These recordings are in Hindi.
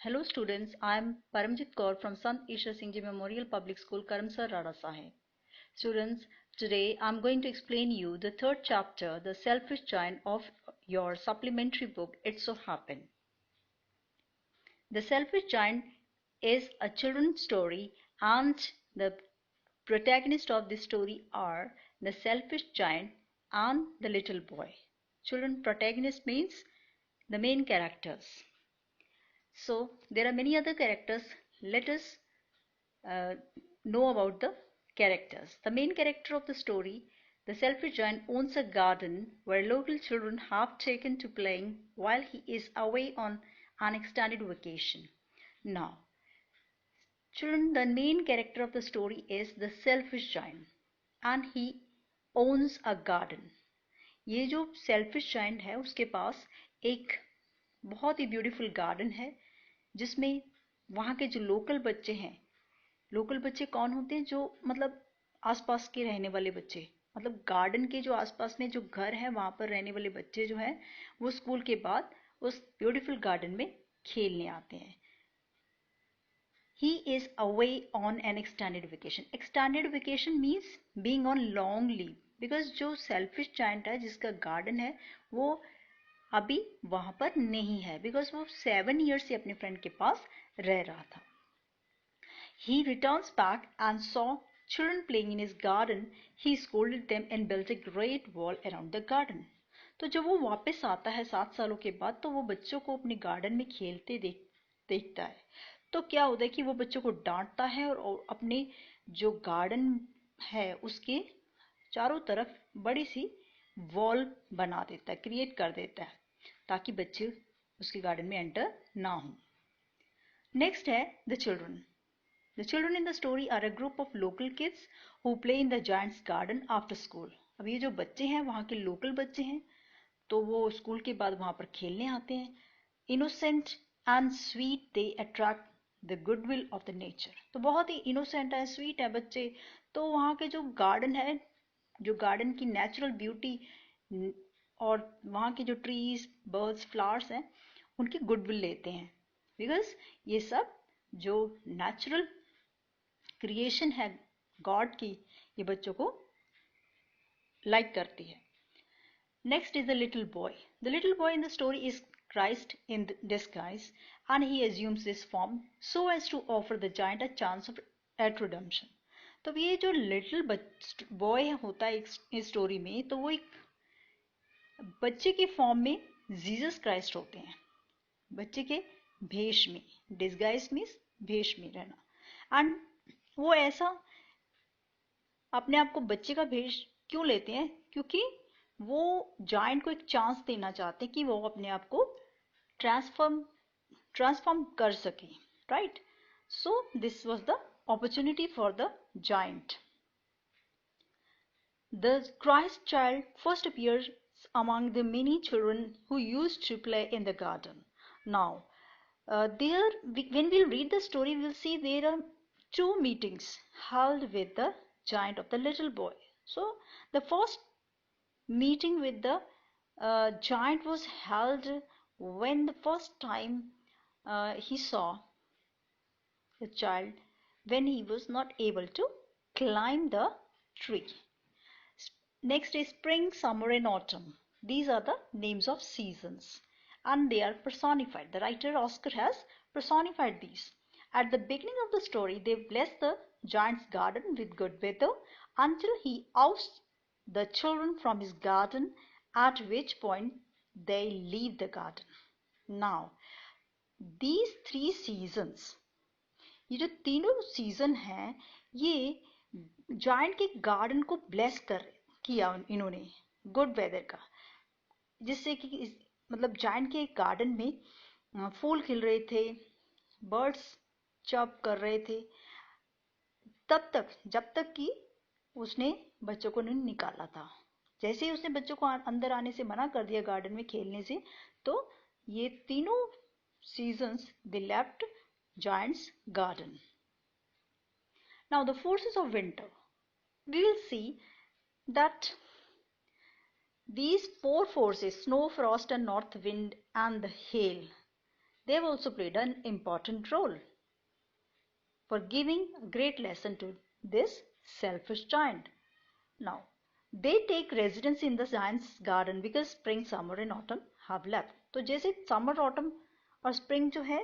Hello students, I am Paramjit Kaur from Sant Isha Singh Ji Memorial Public School, Karamsar, Rada Sahib. Students, today I am going to explain you the third chapter, The Selfish Giant of your supplementary book, It So Happened. The Selfish Giant is a children's story and the protagonists of this story are the selfish giant and the little boy. Children protagonist means the main characters. So there are many other characters. Let us uh, know about the characters. The main character of the story, the selfish giant, owns a garden where local children have taken to playing while he is away on an extended vacation. Now, children, the main character of the story is the selfish giant and he owns a garden. ये जो selfish giant है उसके पास एक बहुत ही ब्यूटीफुल गार्डन है जिसमें वहाँ के जो लोकल बच्चे कौन होते हैं, जो मतलब आसपास के रहने वाले बच्चे, मतलब गार्डन के जो आसपास में जो घर है वहाँ पर रहने वाले बच्चे जो हैं वो स्कूल के बाद उस ब्यूटीफुल गार्डन में खेलने आते हैं. He is away on an extended vacation. Extended vacation means being on long leave. Because जो selfish giant है जिसका garden है वो अभी वहां पर नहीं है, बिकॉज वो 7 years से अपने फ्रेंड के पास रह रहा था. He returns back and saw children playing in his garden. He scolded them and built a great wall around the garden. तो जब वो वापस आता है 7 सालों के बाद तो वो बच्चों को अपने गार्डन में खेलते देखता है. तो क्या होता है कि वो बच्चों को डांटता है और अपने जो गार्डन है उसके चारों तरफ बड़ी सी वॉल बना देता है, क्रिएट कर देता है ताकि बच्चे उसके गार्डन में एंटर ना हो. नेक्स्ट है the children. The children in the story are a group of local kids who play in the giant's garden after school. अब ये जो बच्चे हैं वहाँ के लोकल बच्चे हैं तो वो स्कूल के बाद वहाँ पर खेलने आते हैं. Innocent and sweet, they attract the goodwill of the nature. तो बहुत ही innocent है, sweet है बच्चे, तो वहाँ के जो गार्डन है, जो गार्डन की नेचुरल ब्यूटी और वहाँ के जो ट्रीज, बर्ड्स, फ्लावर्स हैं उनकी गुडविल लेते हैं. बिकॉज ये सब जो नेचुरल क्रिएशन है गॉड की, ये बच्चों को लाइक करती है. Next is the little boy. The little boy in the story is Christ in disguise and he assumes this form so as to offer the giant a chance of at redemption. तो ये जो लिटिल बॉय होता है इस स्टोरी में, तो वो एक बच्चे के फॉर्म में जीसस क्राइस्ट होते हैं, बच्चे के भेष में. डिस्गाइज मीन्स भेष में रहना. एंड वो ऐसा अपने आप को बच्चे का भेष क्यों लेते हैं? क्योंकि वो जायंट को एक चांस देना चाहते हैं कि वो अपने आप को ट्रांसफॉर्म कर सके. Right. So this was the opportunity for the giant. The Christ child first appears among the many children who used to play in the garden. Now, when we read the story, we'll see there are two meetings held with the giant of the little boy. So, the first meeting with the giant was held when the first time he saw the child when he was not able to climb the tree. Next is spring, summer and autumn. These are the names of seasons and they are personified. The writer Oscar has personified these. At the beginning of the story, they bless the giant's garden with good weather until he ousts the children from his garden, at which point they leave the garden. Now, these three seasons, ये जो तीनों सीजन हैं, ये जायंट के गार्डन को ब्लेस किया इन्होंने गुड वेदर का, जिससे कि मतलब जायंट के गार्डन में फूल खिल रहे थे, बर्ड्स चप कर रहे थे, तब तक जब तक कि उसने बच्चों को नहीं निकाला था. जैसे ही उसने बच्चों को अंदर आने से मना कर दिया गार्डन में खेलने से, तो ये तीनों seasons they left giant's garden. Now the forces of winter. We will see that these four forces, snow, frost and north wind and the hail, They have also played an important role for giving a great lesson to this selfish giant. Now, they take residence in the giant's garden because spring, summer and autumn have left. तो जैसे summer, autumn और spring जो है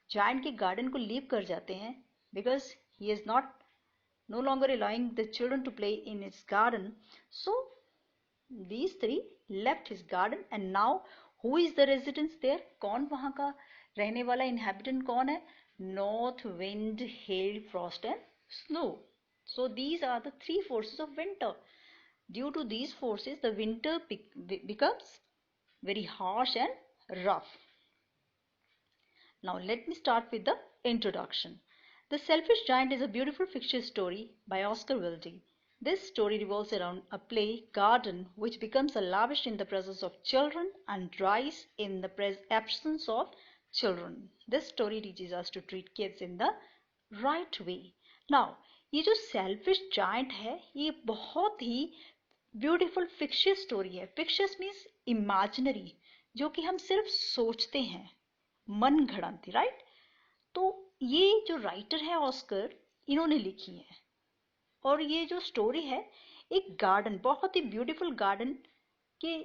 giant के garden को leave कर जाते हैं because he is not no longer allowing the children to play in his garden. So these three left his garden and now who is the residence there? कौन वहाँ का रहने वाला inhabitant कौन है? North wind, hail, frost and snow. So these are the three forces of winter. Due to these forces, the winter becomes very harsh and rough. Now let me start with the introduction. The Selfish Giant is a beautiful fictitious story by Oscar Wilde. This story revolves around a play garden which becomes lavish in the presence of children and dries in the absence of children. This story teaches us to treat kids in the right way. Now, ये जो selfish giant है ये बहुत ही ब्यूटीफुल फिक्शियस स्टोरी है. फिक्शियस मीन्स इमेजिनरी, जो कि हम सिर्फ सोचते हैं, मन घड़ंती, राइट. तो ये जो राइटर है ऑस्कर, इन्होंने लिखी है और ये जो स्टोरी है एक गार्डन, बहुत ही ब्यूटीफुल गार्डन के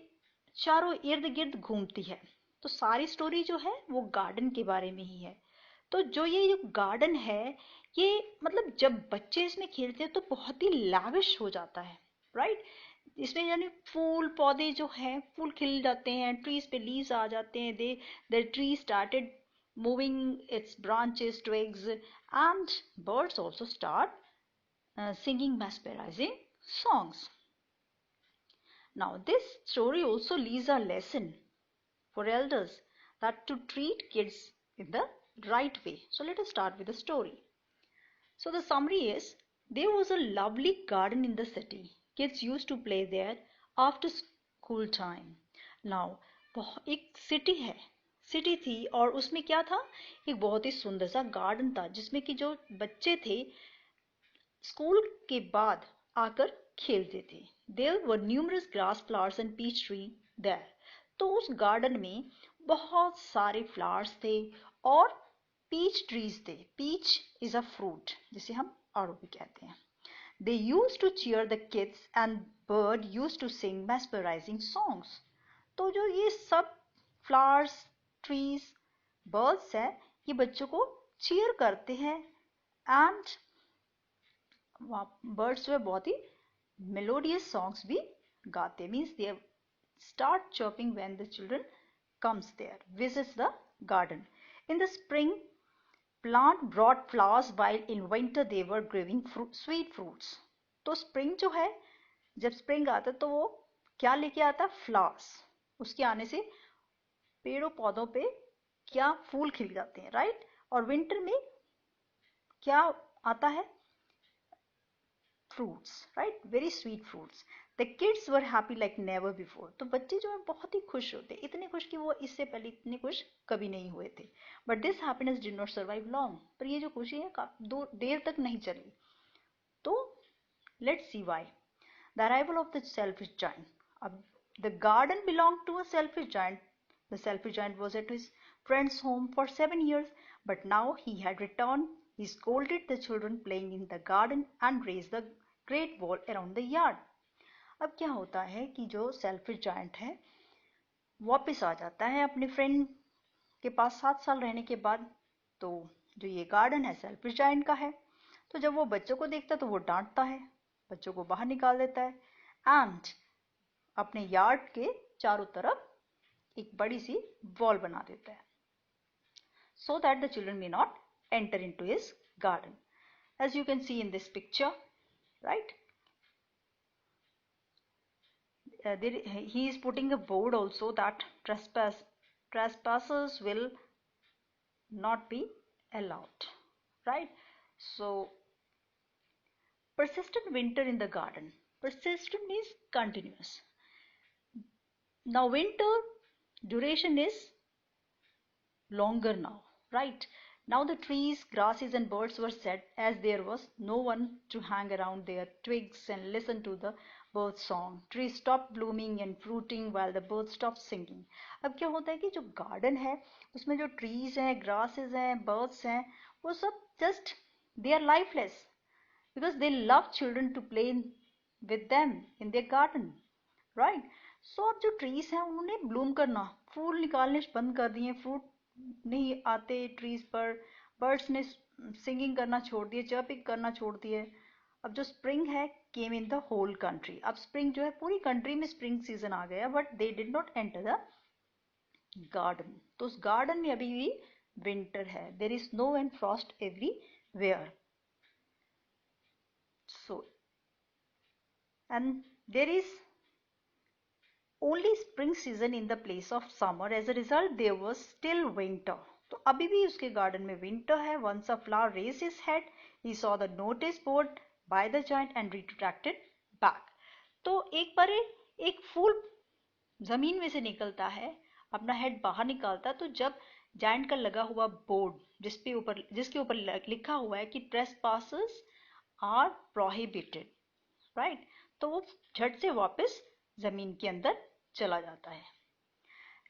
चारों इर्द गिर्द घूमती है. तो सारी स्टोरी जो है वो गार्डन के बारे में ही है. तो जो ये गार्डन है ये मतलब जब बच्चे इसमें खेलते हैं तो बहुत ही लाविश हो जाता है, राइट. इसमें यानी फूल पौधे जो हैं फूल खिल जाते हैं, ट्रीज पे लीव्स आ जाते हैं, the tree started moving its branches, twigs, and birds also start singing mesmerizing songs. Now this story also leaves a lesson for elders that to treat kids in the right way. So let us start with the story. So the summary is, there was a lovely garden in the city. Kids used to play there after school time. Now एक सिटी है, सिटी थी और उसमें क्या था, एक बहुत ही सुंदर सा गार्डन था जिसमें कि जो बच्चे थे स्कूल के बाद आकर खेलते थे. There were numerous grass, flowers and peach tree there. तो उस गार्डन में बहुत सारे फ्लावर्स थे और पीच ट्रीज थे. पीच इज अ फ्रूट जिसे हम आड़ू भी कहते हैं. They used to cheer the kids and bird used to sing mesmerizing songs. तो जो ये सब flowers, trees, birds है ये बच्चों को cheer करते हैं and birds जो है बहुत ही melodious songs भी गाते. Means they start chirping when the children comes there, visits the garden. In the spring, plant brought flowers while in winter they were giving sweet fruits. तो spring जो है जब spring आता तो वो क्या लेके आता, flowers. उसके आने से पेड़ों पौधों पे क्या फूल खिल जाते हैं, राइट. और winter में क्या आता है, fruits, right, very sweet fruits. The kids were happy like never before. तो बच्चे जो है बहुत ही खुश होते, इतने खुश कि वो इससे पहले इतने खुश कभी नहीं हुए थे. But this happiness did not survive long. पर ये जो खुशी है देर तक नहीं चली. तो let's see why. The arrival of the selfish giant. अब the garden belonged to a selfish giant. The selfish giant was at his friend's home for 7 years, but now he had returned. He scolded the children playing in the garden and raised the great wall around the yard. अब क्या होता है कि जो सेल्फिश जायंट है वापस आ जाता है अपने फ्रेंड के पास 7 साल रहने के बाद. तो जो ये गार्डन है सेल्फिश जायंट का है. तो जब वो बच्चों को देखता है तो वो डांटता है, बच्चों को बाहर निकाल देता है एंड अपने यार्ड के चारों तरफ एक बड़ी सी वॉल बना देता है so that the children may not enter into his garden. As you can see in this picture, right, he is putting a board also that trespassers will not be allowed, right. So persistent winter in the garden. Persistent means continuous. Now winter duration is longer now, right. Now the trees, grasses and birds were set as there was no one to hang around their twigs and listen to the bird song. Trees stopped blooming and fruiting while the birds stopped singing. अब क्या होता है कि जो गार्डन है उसमें जो ट्रीज हैं, ग्रासेस हैं, बर्ड्स हैं, वो सब just they are lifeless because they love children to play with them in their garden, right? So अब जो ट्रीज हैं उन्होंने ब्लूम करना, फूल निकालने बंद कर दिए, फ्रूट नहीं आते ट्रीज पर, बर्ड्स ने सिंगिंग करना छोड़ दिए, चर्पिंग करना छोड़ दिए. अब जो स्प्रिंग है came in the whole country. अब स्प्रिंग जो है पूरी कंट्री में स्प्रिंग सीजन आ गया, but they did not enter the garden. तो उस गार्डन में अभी भी विंटर है. There is snow and frost everywhere. So, and there is only spring season in the place of summer. As a result, there was still winter. तो अभी भी उसके गार्डन में विंटर है. Once a flower raised his head, he saw the notice board by the giant and retracted back. तो एक बार एक फूल जमीन में से निकलता है, अपना हेड बाहर निकालता, तो जब जायंट का लगा हुआ बोर्ड जिसके ऊपर लिखा हुआ है कि ट्रेसपासर्स आर प्रोहिबिटेड, राइट, तो वो झट से वापस जमीन के अंदर चला जाता है.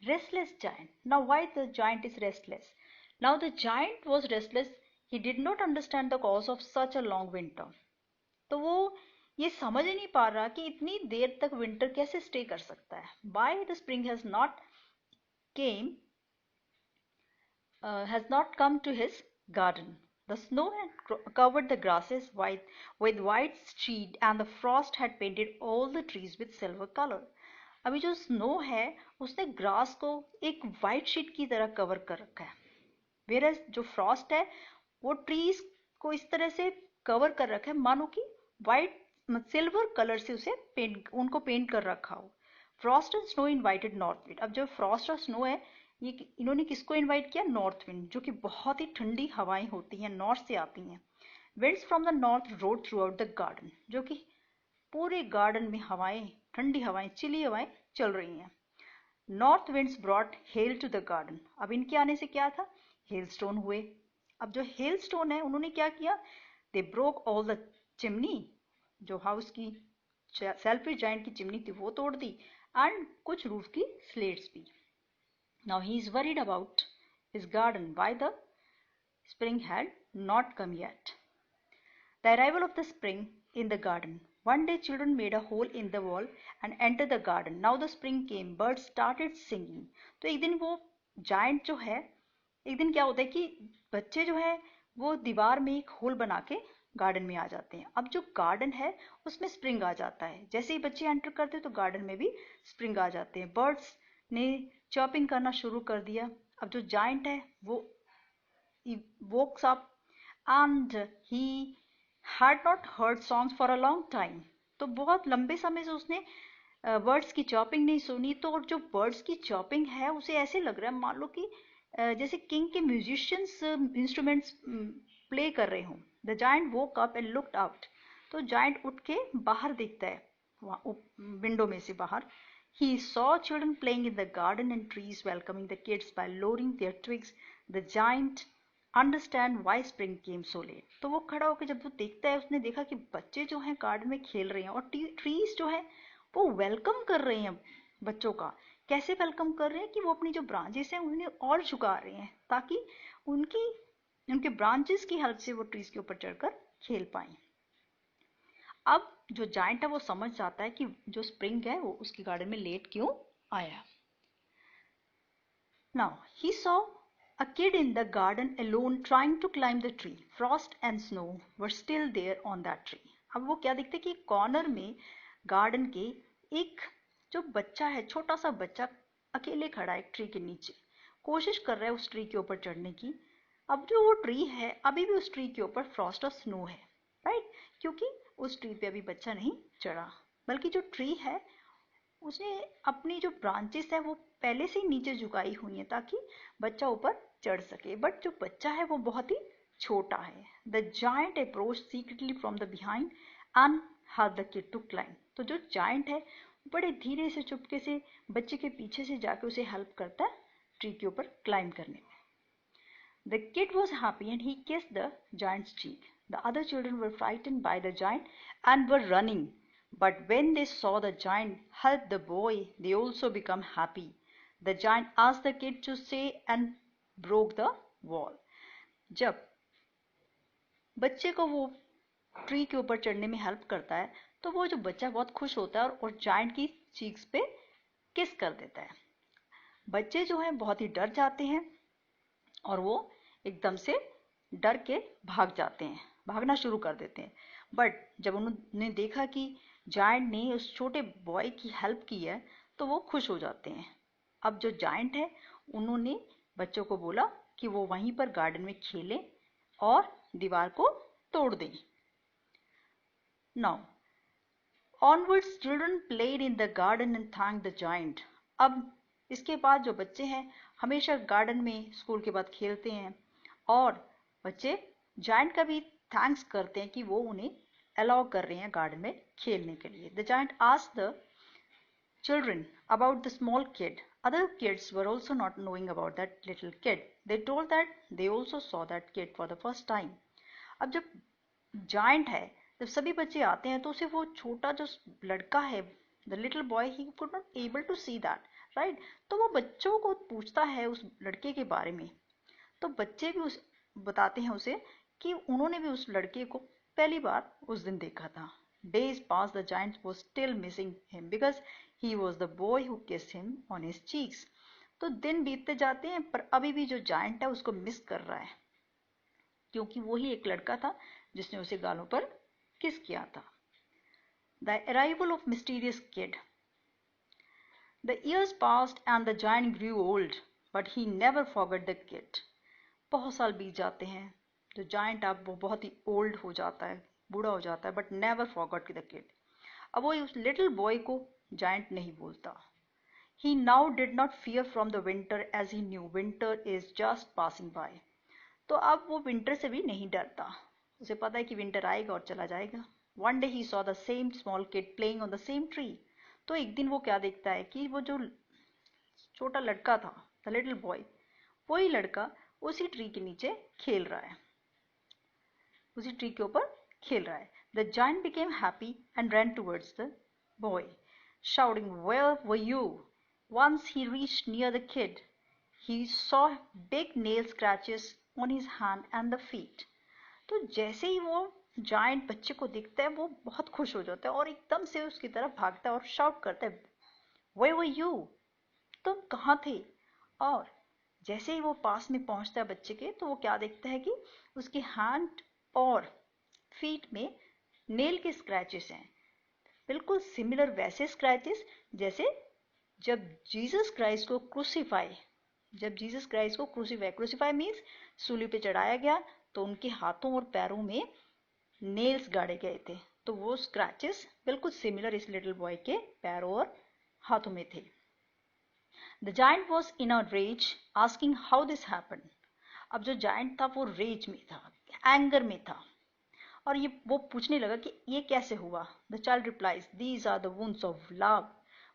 Restless giant. Now why the giant is restless? Now the giant was restless. He did not understand the cause of such a long winter. तो वो ये समझ ही नहीं पा रहा कि इतनी देर तक विंटर कैसे स्टे कर सकता है. Why the spring has not come to his garden. The snow had covered the grasses with white sheet and the frost had painted all the trees with silver color. अभी जो स्नो है उसने ग्रास को एक वाइट शीट की तरह कवर कर रखा है, whereas जो फ्रॉस्ट है वो ट्रीज को इस तरह से कवर कर रखा है मानो कि वाइट सिल्वर कलर से उनको पेंट कर रखा हो. Frost and snow invited north wind. अब जो फ्रॉस्ट और स्नो है ये इन्होंने किसको इनवाइट किया? नॉर्थ विंड, जो कि बहुत ही ठंडी हवाएं होती हैं, नॉर्थ से आती हैं. Winds from the north road through out the garden, जो कि पूरे गार्डन में हवाएं, ठंडी हवाएं, चिली हवाएं चल रही हैं. North winds brought hail to the garden. अब इनके आने से क्या था? हेल स्टोन हुए. अब जो हेल स्टोन है उन्होंने क्या किया? They broke all the chimney. जो हाउस की सेल्फिश जायंट की चिमनी थी वो तोड़ दी, एंड कुछ रूफ की स्लेट्स भी. Now he is worried about his garden. Why the spring had not come yet? The arrival of the spring in the garden. One day children made a hole in the wall and entered the garden. Now the spring came. Birds started singing. तो एक दिन वो giant जो है, एक दिन क्या होता है कि बच्चे जो है वो दीवार में एक होल बना के गार्डन में आ जाते हैं. अब जो गार्डन है उसमें स्प्रिंग आ जाता है. जैसे ही बच्चे एंटर करते हैं तो गार्डन में भी स्प्रिंग आ जाते हैं. बर्ड्स ने चॉपिंग करना शुरू कर दिया. अब जो जायंट है वो Woakes up and he had not heard songs for a long time. तो बहुत लंबे समय से उसने बर्ड्स की चॉपिंग नहीं सुनी. तो जो बर्ड्स की चॉपिंग है उसे ऐसे लग रहा है मान लो कि जैसे किंग के म्यूजिशियंस इंस्ट्रूमेंट्स प्ले कर रहे हों. The giant woke up and looked out. तो जायंट उठ के बाहर देखता है, विंडो में से बाहर. He saw children playing in the garden and trees welcoming the kids by lowering their twigs. The giant understand why spring came so late. तो वो खड़ा होकर जब वो देखता है उसने देखा कि बच्चे जो हैं गार्डन में खेल रहे हैं और ट्रीज जो है वो वेलकम कर रहे हैं बच्चों का. कैसे वेलकम कर रहे हैं कि वो अपनी जो ब्रांचेस हैं उन्हें और झुका रहे हैं ताकि उनके ब्रांचेस की हेल्प से वो ट्रीज के ऊपर चढ़कर खेल पाएं. अब जो जायंट है वो समझ जाता है कि जो स्प्रिंग है वो उसके गार्डन में लेट क्यों आया. Now he saw a kid in the garden alone trying to climb the tree. Frost and snow were still there on that tree. अब वो क्या देखते कि कॉर्नर में गार्डन के एक जो बच्चा है, छोटा सा बच्चा अकेले खड़ा है एक ट्री के नीचे, कोशिश कर रहा है उस ट्री के ऊपर चढ़ने की. अब जो वो ट्री है अभी भी उस ट्री के ऊपर फ्रॉस्ट और स्नो है, राइट, क्योंकि उस ट्री पे अभी बच्चा नहीं चढ़ा, बल्कि जो ट्री है उसने अपनी जो ब्रांचेस है वो पहले से ही नीचे झुकाई हुई हैं ताकि बच्चा ऊपर चढ़ सके. बट जो बच्चा है वो बहुत ही छोटा है. The giant approach secretly from the behind and help the kid to climb. तो जो जायंट है बड़े धीरे से चुपके से बच्चे के पीछे से जाके उसे हेल्प करता है ट्री के ऊपर क्लाइंब करने में. The kid was happy and he kissed the giant's cheek. The other children were frightened by the giant and were running. But when they saw the giant help the boy, they also become happy. The giant asked the kid to stay and broke the wall. जब बच्चे को वो ट्री के ऊपर चढ़ने में हेल्प करता है तो वो जो बच्चा बहुत खुश होता है और जायंट की चीक्स पे किस कर देता है। बच्चे जो हैं बहुत ही डर जाते हैं और वो एकदम से डर के भाग जाते हैं, भागना शुरू कर देते हैं। बट जब उन्होंने देखा कि जायंट ने उस छोटे बॉय की हेल्प की है तो वो खुश हो जाते हैं। अब जो जायंट है उन्होंने बच्चों को बोला कि वो वहीं पर गार्डन में खेलें और दीवार को तोड़ दें। Now, onwards children played in the garden and thanked the giant. अब इसके बाद जो बच्चे हैं हमेशा गार्डन में स्कूल के बाद खेलते हैं और बच्चे जायंट का भी थैंक्स करते हैं कि वो उन्हें अलाउ कर रहे हैं गार्डन में खेलने के लिए। The giant asked the children about the small kid. Other kids were also not knowing about that little kid. They told that they also saw that kid for the first time. अब जब जायंट है, जब सभी बच्चे आते हैं तो उसे वो छोटा जो लड़का है, the little boy, he could not able to see that, right. तो वो बच्चों को पूछता है उस लड़के के बारे में, तो बच्चे भी उस बताते हैं उसे कि उन्होंने भी उस लड़के को पहली बार उस दिन देखा था। Days passed, the giant was still missing him because he was the boy who kissed him on his cheeks. तो दिन बीतते जाते हैं पर अभी भी जो जायंट है उसको मिस कर रहा है क्योंकि वो ही एक लड़का था जिसने उसे गालों पर किस किया था। The arrival of mysterious kid. The years passed and the giant grew old, but he never forgot the kid. बहुत साल बीत जाते हैं, जो जायंट अब वो बहुत ही ओल्ड हो जाता है, बूढ़ा हो जाता है, but never forgot the kid. अब वो उस लिटिल बॉय को जायंट नहीं बोलता। He now did not fear from the winter as he knew winter is just passing by. तो अब वो विंटर से भी नहीं डरता, उसे पता है कि विंटर आएगा और चला जाएगा। One day he saw the same small kid playing on the same tree. तो एक दिन वो क्या देखता है कि वो जो छोटा लड़का था, the little boy, वही लड़का उसी ट्री के नीचे खेल रहा है, उसी ट्री के ऊपर खेल रहा है। The giant became happy and ran towards the boy, shouting, "Where were you?" Once he reached near the kid, he saw big nail scratches on his hand and the feet. तो जैसे ही वो जायंट बच्चे को दिखता है वो बहुत खुश हो जाता है और एकदम से उसकी तरफ भागता है और शाउट करता है, "Where were you?" तुम कहाँ थे? और जैसे ही वो पास में पहुंचता है बच्चे के तो वो क्या देखता है कि उसके हैंड और फीट में नेल के स्क्रैचेस हैं, बिल्कुल सिमिलर वैसे स्क्रैचेस जैसे जब जीसस क्राइस्ट को क्रूसीफाई मीन्स सूली पे चढ़ाया गया तो उनके हाथों और पैरों में नेल्स गाड़े गए थे। तो वो स्क्रैचेस बिल्कुल सिमिलर इस लिटिल बॉय के पैरों और हाथों में थे। The giant was in a rage, asking how this happened. अब जो जायंट था वो रेज में था, एंगर में था और वो पूछने लगा कि ये कैसे हुआ। The child replies, "These are the wounds of love."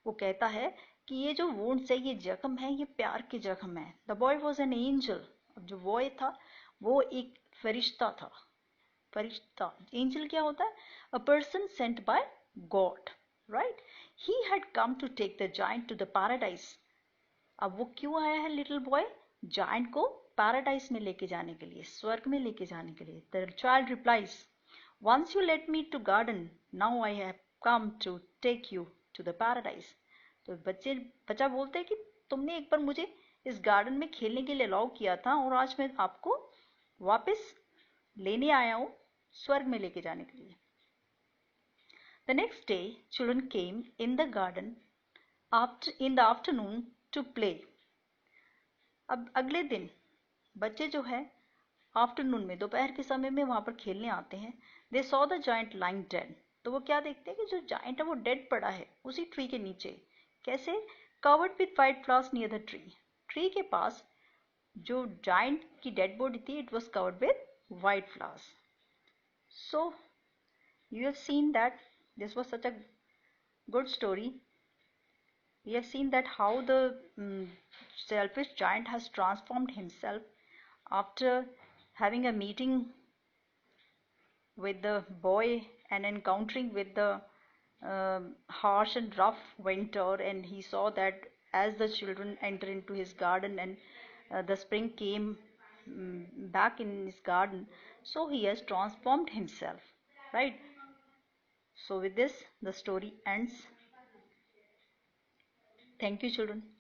वो कहता है कि ये जो wounds है, ये जख्म है, ये प्यार के जख्म है। The boy was an angel. अब जो बॉय था वो एक फरिश्ता था। फरिश्ता, एंजल क्या होता है? A person sent by God, right? He had come to take the giant to the paradise. अब वो क्यों आया है लिटिल बॉय? जायंट को पैराडाइज में लेके जाने के लिए, स्वर्ग में लेके जाने के लिए। The child replies, "Once you led me to garden, now I have come to take you to the paradise." तो बच्चा बोलता है कि तुमने एक बार मुझे इस गार्डन में खेलने के लिए अलाउ किया था और आज मैं आपको वापस लेने आया हूँ स्वर्ग में लेके जाने के लिए। The next day, children came in the garden in the afternoon to play. अब अगले दिन बच्चे जो है आफ्टरनून में, दोपहर के समय में वहां पर खेलने आते हैं। They saw the giant lying dead. तो वो क्या देखते हैं कि जो जायंट है वो डेड पड़ा है उसी ट्री के नीचे। कैसे? Covered with white flowers near the tree. Tree के पास जो जायंट की डेड बॉडी थी, it was covered with white flowers. So you have seen that this was such a good story. We have seen that how the selfish giant has transformed himself after having a meeting with the boy and encountering with the harsh and rough winter, and he saw that as the children enter into his garden and the spring came back in his garden, so he has transformed himself, right? So with this, the story ends. Thank you, children.